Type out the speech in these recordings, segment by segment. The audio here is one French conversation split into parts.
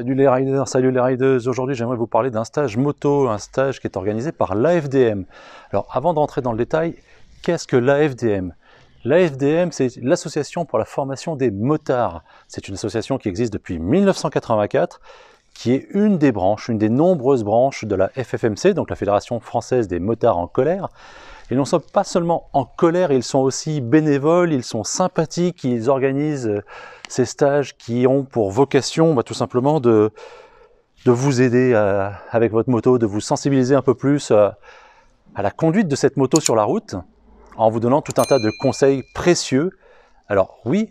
Salut les riders, salut les riders. Aujourd'hui, j'aimerais vous parler d'un stage moto, un stage qui est organisé par l'AFDM. Alors, avant de rentrer dans le détail, qu'est-ce que l'AFDM? L'AFDM, c'est l'Association pour la formation des motards. C'est une association qui existe depuis 1984, qui est une des branches, une des nombreuses branches de la FFMC, donc la Fédération Française des Motards en Colère. Ils ne sont pas seulement en colère, ils sont aussi bénévoles, ils sont sympathiques, ils organisent ces stages qui ont pour vocation tout simplement de vous aider avec votre moto, de vous sensibiliser un peu plus à la conduite de cette moto sur la route, en vous donnant tout un tas de conseils précieux. Alors oui,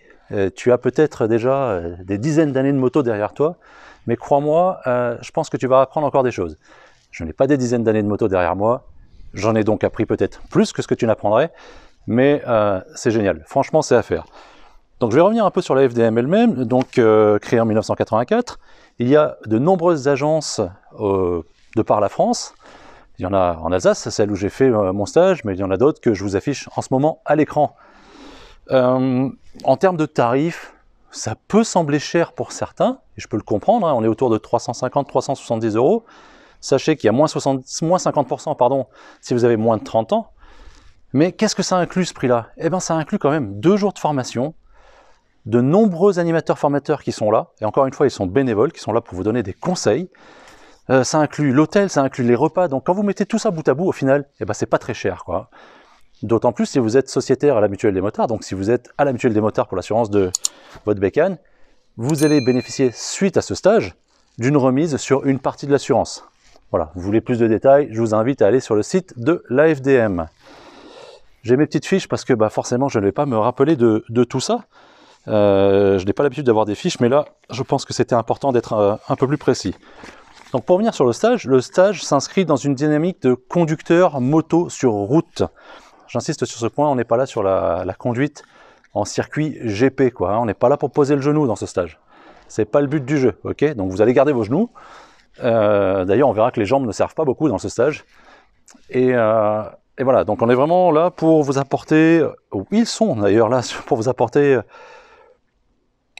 tu as peut-être déjà des dizaines d'années de moto derrière toi, mais crois-moi, je pense que tu vas apprendre encore des choses. Je n'ai pas des dizaines d'années de moto derrière moi, j'en ai donc appris peut-être plus que ce que tu n'apprendrais, mais c'est génial, franchement c'est à faire. Donc je vais revenir un peu sur la FDM elle-même, donc créée en 1984. Il y a de nombreuses agences de par la France. Il y en a en Alsace, celle où j'ai fait mon stage, mais il y en a d'autres que je vous affiche en ce moment à l'écran. En termes de tarifs, ça peut sembler cher pour certains, et je peux le comprendre, hein, on est autour de 350-370 €. Sachez qu'il y a moins 50% pardon, si vous avez moins de 30 ans. Mais qu'est-ce que ça inclut ce prix-là? Eh bien ça inclut quand même 2 jours de formation, de nombreux animateurs formateurs qui sont là, et encore une fois ils sont bénévoles, qui sont là pour vous donner des conseils. Ça inclut l'hôtel, ça inclut les repas, donc quand vous mettez tout ça bout à bout, au final, eh ben, c'est pas très cher, quoi. D'autant plus si vous êtes sociétaire à la Mutuelle des Motards, donc si vous êtes à la Mutuelle des Motards pour l'assurance de votre bécane, vous allez bénéficier, suite à ce stage, d'une remise sur une partie de l'assurance. Voilà, vous voulez plus de détails, je vous invite à aller sur le site de l'AFDM. J'ai mes petites fiches parce que forcément je ne vais pas me rappeler de tout ça. Je n'ai pas l'habitude d'avoir des fiches, mais là je pense que c'était important d'être un peu plus précis. Donc pour revenir sur le stage s'inscrit dans une dynamique de conducteur moto sur route. J'insiste sur ce point, on n'est pas là sur la conduite en circuit GP, quoi. On n'est pas là pour poser le genou dans ce stage. C'est pas le but du jeu, ok? Donc vous allez garder vos genoux. D'ailleurs, on verra que les jambes ne servent pas beaucoup dans ce stage. Et voilà, donc on est vraiment là pour vous apporter, ou ils sont d'ailleurs là pour vous apporter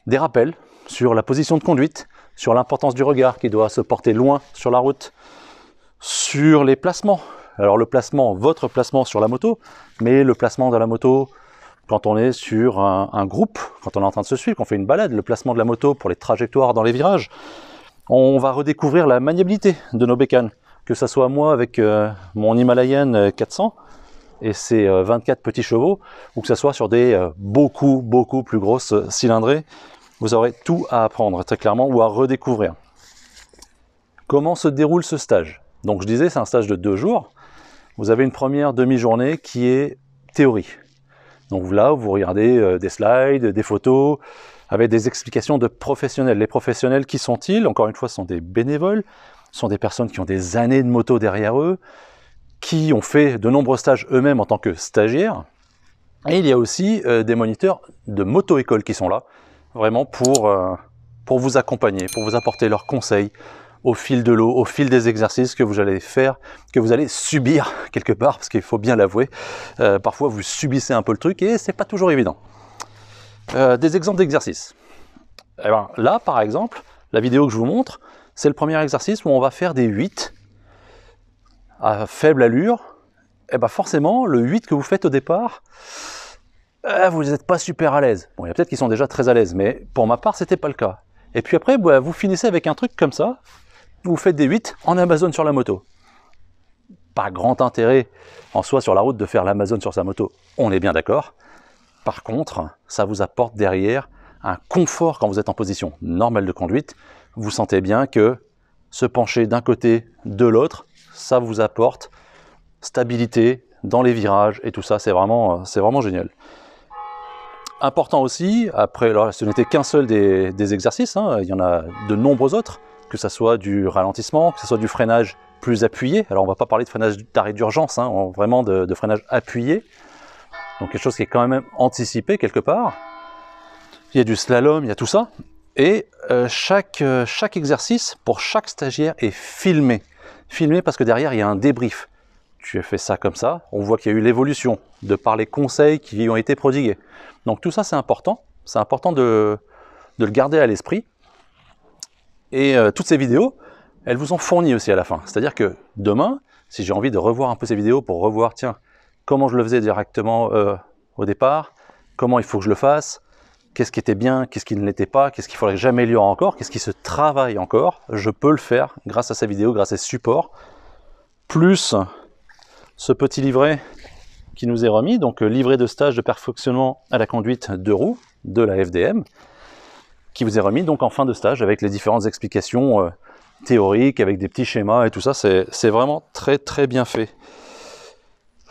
des rappels sur la position de conduite, sur l'importance du regard qui doit se porter loin sur la route, sur les placements. Alors le placement, votre placement sur la moto, mais le placement de la moto quand on est sur un groupe, quand on est en train de se suivre, qu'on fait une balade, le placement de la moto pour les trajectoires dans les virages. On va redécouvrir la maniabilité de nos bécanes, que ce soit moi avec mon Himalayan 400 et ses 24 petits chevaux, ou que ce soit sur des beaucoup plus grosses cylindrées. Vous aurez tout à apprendre très clairement ou à redécouvrir. Comment se déroule ce stage? Donc je disais, c'est un stage de 2 jours. Vous avez une première demi-journée qui est théorie. Donc là, vous regardez des slides, des photos, avec des explications de professionnels. Les professionnels, qui sont-ils? Encore une fois, ce sont des bénévoles, ce sont des personnes qui ont des années de moto derrière eux, qui ont fait de nombreux stages eux-mêmes en tant que stagiaires. Et il y a aussi des moniteurs de moto-école qui sont là, vraiment pour vous accompagner, pour vous apporter leurs conseils au fil de l'eau, au fil des exercices que vous allez faire, que vous allez subir quelque part, parce qu'il faut bien l'avouer, parfois vous subissez un peu le truc et c'est pas toujours évident. Des exemples d'exercices. Eh ben, là, par exemple, la vidéo que je vous montre, c'est le premier exercice où on va faire des 8 à faible allure. Et ben forcément, le 8 que vous faites au départ, vous n'êtes pas super à l'aise. Bon, il y a peut-être qui sont déjà très à l'aise, mais pour ma part, c'était pas le cas. Et puis après, vous finissez avec un truc comme ça, vous faites des 8 en Amazon sur la moto. Pas grand intérêt en soi sur la route de faire l'Amazon sur sa moto, on est bien d'accord. Par contre, ça vous apporte derrière un confort quand vous êtes en position normale de conduite. Vous sentez bien que se pencher d'un côté, de l'autre, ça vous apporte stabilité dans les virages et tout ça, c'est vraiment génial. Important aussi, après, alors, ce n'était qu'un seul des exercices, hein, il y en a de nombreux autres, que ce soit du ralentissement, que ce soit du freinage plus appuyé. Alors on ne va pas parler de freinage d'arrêt d'urgence, hein, vraiment de freinage appuyé. Donc quelque chose qui est quand même anticipé quelque part. Il y a du slalom, il y a tout ça. Et chaque exercice, pour chaque stagiaire, est filmé. Filmé parce que derrière, il y a un débrief. Tu as fait ça comme ça, on voit qu'il y a eu l'évolution, de par les conseils qui ont été prodigués. Donc tout ça, c'est important de le garder à l'esprit. Et toutes ces vidéos, elles vous ont fourni aussi à la fin. C'est-à-dire que demain, si j'ai envie de revoir un peu ces vidéos pour revoir, tiens, comment je le faisais directement au départ, comment il faut que je le fasse, qu'est-ce qui était bien, qu'est-ce qui ne l'était pas, qu'est-ce qu'il faudrait que j'améliore encore, qu'est-ce qui se travaille encore, je peux le faire grâce à ces vidéos, grâce à ces supports, plus ce petit livret qui nous est remis, donc livret de stage de perfectionnement à la conduite de roues de la FDM, qui vous est remis donc en fin de stage avec les différentes explications théoriques, avec des petits schémas et tout ça, c'est vraiment très très bien fait.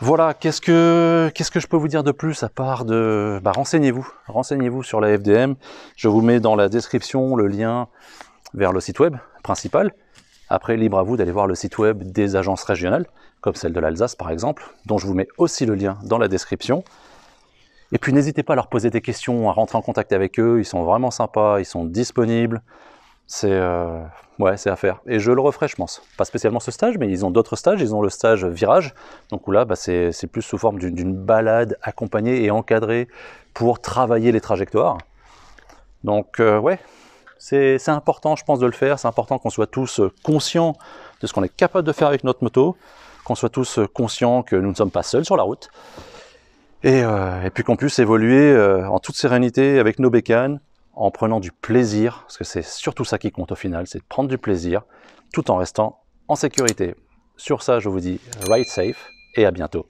Voilà, qu'est-ce que je peux vous dire de plus à part de... renseignez-vous sur la FDM, je vous mets dans la description le lien vers le site web principal. Après, libre à vous d'aller voir le site web des agences régionales, comme celle de l'Alsace par exemple, dont je vous mets aussi le lien dans la description. Et puis n'hésitez pas à leur poser des questions, à rentrer en contact avec eux, ils sont vraiment sympas, ils sont disponibles. Ouais, c'est à faire. Et je le referai, je pense. Pas spécialement ce stage, mais ils ont d'autres stages. Ils ont le stage virage, donc où là, bah, c'est plus sous forme d'une balade accompagnée et encadrée pour travailler les trajectoires. Donc, ouais, c'est important, je pense, de le faire. C'est important qu'on soit tous conscients de ce qu'on est capable de faire avec notre moto, qu'on soit tous conscients que nous ne sommes pas seuls sur la route, et puis qu'on puisse évoluer en toute sérénité avec nos bécanes, en prenant du plaisir, parce que c'est surtout ça qui compte au final, c'est de prendre du plaisir, tout en restant en sécurité. Sur ça, je vous dis ride safe, et à bientôt.